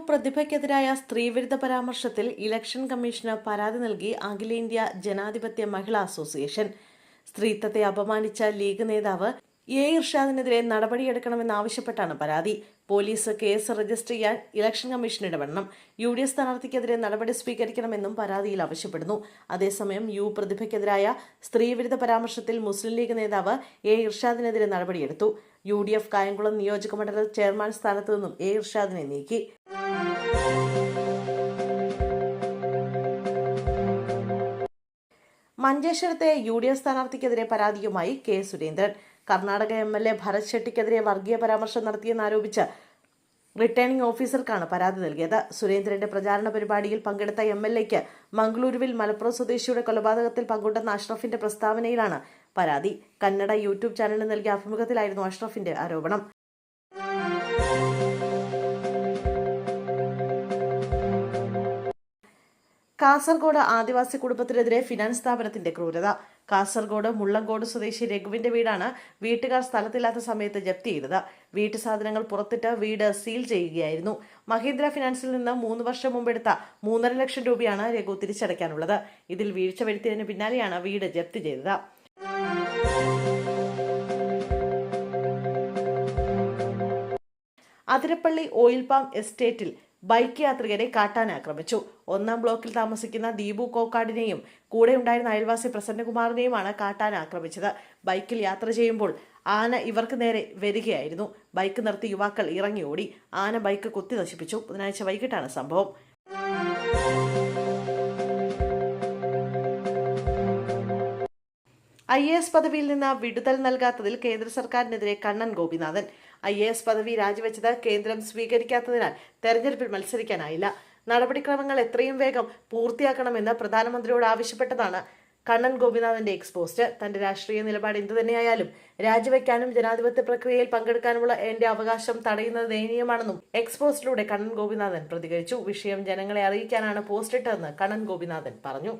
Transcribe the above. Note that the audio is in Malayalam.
പ്രതിഭയ്ക്കെതിരായ സ്ത്രീവിരുദ്ധ പരാമർശത്തിൽ ഇലക്ഷൻ കമ്മീഷന് പരാതി നൽകി അഖിലേന്ത്യാ ജനാധിപത്യ മഹിളാ അസോസിയേഷൻ. സ്ത്രീത്വത്തെ അപമാനിച്ച ലീഗ് നേതാവ് ഇർഷാദിനെതിരെ നടപടിയെടുക്കണമെന്നാവശ്യപ്പെട്ടാണ് പരാതി. പോലീസ് കേസ് രജിസ്റ്റർ ചെയ്യാൻ ഇലക്ഷൻ കമ്മീഷൻ ഇടപെടണം. സ്ഥാനാർത്ഥിക്കെതിരെ നടപടി സ്വീകരിക്കണമെന്നും പരാതിയിൽ ആവശ്യപ്പെടുന്നു. അതേസമയം പ്രതിഭയ്ക്കെതിരായ സ്ത്രീവിരുദ്ധ പരാമർശത്തിൽ മുസ്ലിം ലീഗ് നേതാവ് ഇർഷാദിനെതിരെ നടപടിയെടുത്തു. കായംകുളം നിയോജക മണ്ഡലം ചെയർമാൻ സ്ഥാനത്ത് നിന്നും ഇർഷാദിനെ നീക്കി. മഞ്ചേശ്വരത്തെ സ്ഥാനാർത്ഥിക്കെതിരെ പരാതിയുമായി കെ സുരേന്ദ്രൻ. കർണാടക MLA ഭരത് ഷെട്ടിക്കെതിരെ വർഗീയ പരാമർശം നടത്തിയെന്നാരോപിച്ച് റിട്ടേണിംഗ് ഓഫീസർക്കാണ് പരാതി നൽകിയത്. സുരേന്ദ്രന്റെ പ്രചാരണ പരിപാടിയിൽ പങ്കെടുത്ത MLAയ്ക്ക് മംഗളൂരുവിൽ മലപ്പുറം സ്വദേശിയുടെ കൊലപാതകത്തിൽ പങ്കുണ്ടെന്ന അഷ്റഫിന്റെ പ്രസ്താവനയിലാണ് പരാതി. കന്നഡ യൂട്യൂബ് ചാനലിന് നൽകിയ അഭിമുഖത്തിലായിരുന്നു അഷ്റഫിന്റെ ആരോപണം. കാസർഗോഡ് ആദിവാസി കുടുംബത്തിനെതിരെ ഫിനാൻസ് സ്ഥാപനത്തിന്റെ ക്രൂരത. കാസർഗോഡ് മുള്ളങ്കോട് സ്വദേശി രഘുവിന്റെ വീടാണ് വീട്ടുകാർ സ്ഥലത്തില്ലാത്ത സമയത്ത് ജപ്തി ചെയ്തത്. വീട്ടു സാധനങ്ങൾ പുറത്തിട്ട് വീട് സീൽ ചെയ്യുകയായിരുന്നു. മഹീന്ദ്ര ഫിനാൻസിൽ നിന്ന് 3 വർഷം മുമ്പെടുത്ത 3.5 ലക്ഷം രൂപയാണ് രഘു തിരിച്ചടയ്ക്കാനുള്ളത്. ഇതിൽ വീഴ്ച വരുത്തിയതിന് പിന്നാലെയാണ് വീട് ജപ്തി ചെയ്തത്. അതിരപ്പള്ളി ഓയിൽ പാം എസ്റ്റേറ്റിൽ ബൈക്ക് യാത്രികരെ കാട്ടാന ആക്രമിച്ചു. 1-ാം ബ്ലോക്കിൽ താമസിക്കുന്ന ദീപു കോക്കാടിനെയും കൂടെ ഉണ്ടായിരുന്ന അയൽവാസി പ്രസന്നകുമാറിനെയുമാണ് കാട്ടാന ആക്രമിച്ചത്. ബൈക്കിൽ യാത്ര ചെയ്യുമ്പോൾ ആന ഇവർക്ക് നേരെ വരികയായിരുന്നു. ബൈക്ക് നിർത്തി യുവാക്കൾ ഇറങ്ങി ഓടി. ആന ബൈക്ക് കുത്തി നശിപ്പിച്ചു. ബുധനാഴ്ച വൈകിട്ടാണ് സംഭവം. IAS പദവിയിൽ നിന്ന് വിടുതൽ നൽകാത്തതിൽ കേന്ദ്ര സർക്കാരിനെതിരെ കണ്ണൻ ഗോപിനാഥൻ. IAS പദവി രാജിവെച്ചത് കേന്ദ്രം സ്വീകരിക്കാത്തതിനാൽ തെരഞ്ഞെടുപ്പിൽ മത്സരിക്കാനായില്ല. നടപടിക്രമങ്ങൾ എത്രയും വേഗം പൂർത്തിയാക്കണമെന്ന് പ്രധാനമന്ത്രിയോട് ആവശ്യപ്പെട്ടതാണ് കണ്ണൻ ഗോപിനാഥന്റെ എക്സ്പോസ്റ്റ്. തന്റെ രാഷ്ട്രീയ നിലപാട് എന്തുതന്നെയായാലും രാജിവെക്കാനും ജനാധിപത്യ പ്രക്രിയയിൽ പങ്കെടുക്കാനുമുള്ള എന്റെ അവകാശം തടയുന്നത് ദയനീയമാണെന്നും എക്സ്പോസ്റ്റിലൂടെ കണ്ണൻ ഗോപിനാഥൻ പ്രതികരിച്ചു. വിഷയം ജനങ്ങളെ അറിയിക്കാനാണ് പോസ്റ്റ് ഇട്ടതെന്ന് കണ്ണൻ ഗോപിനാഥൻ പറഞ്ഞു.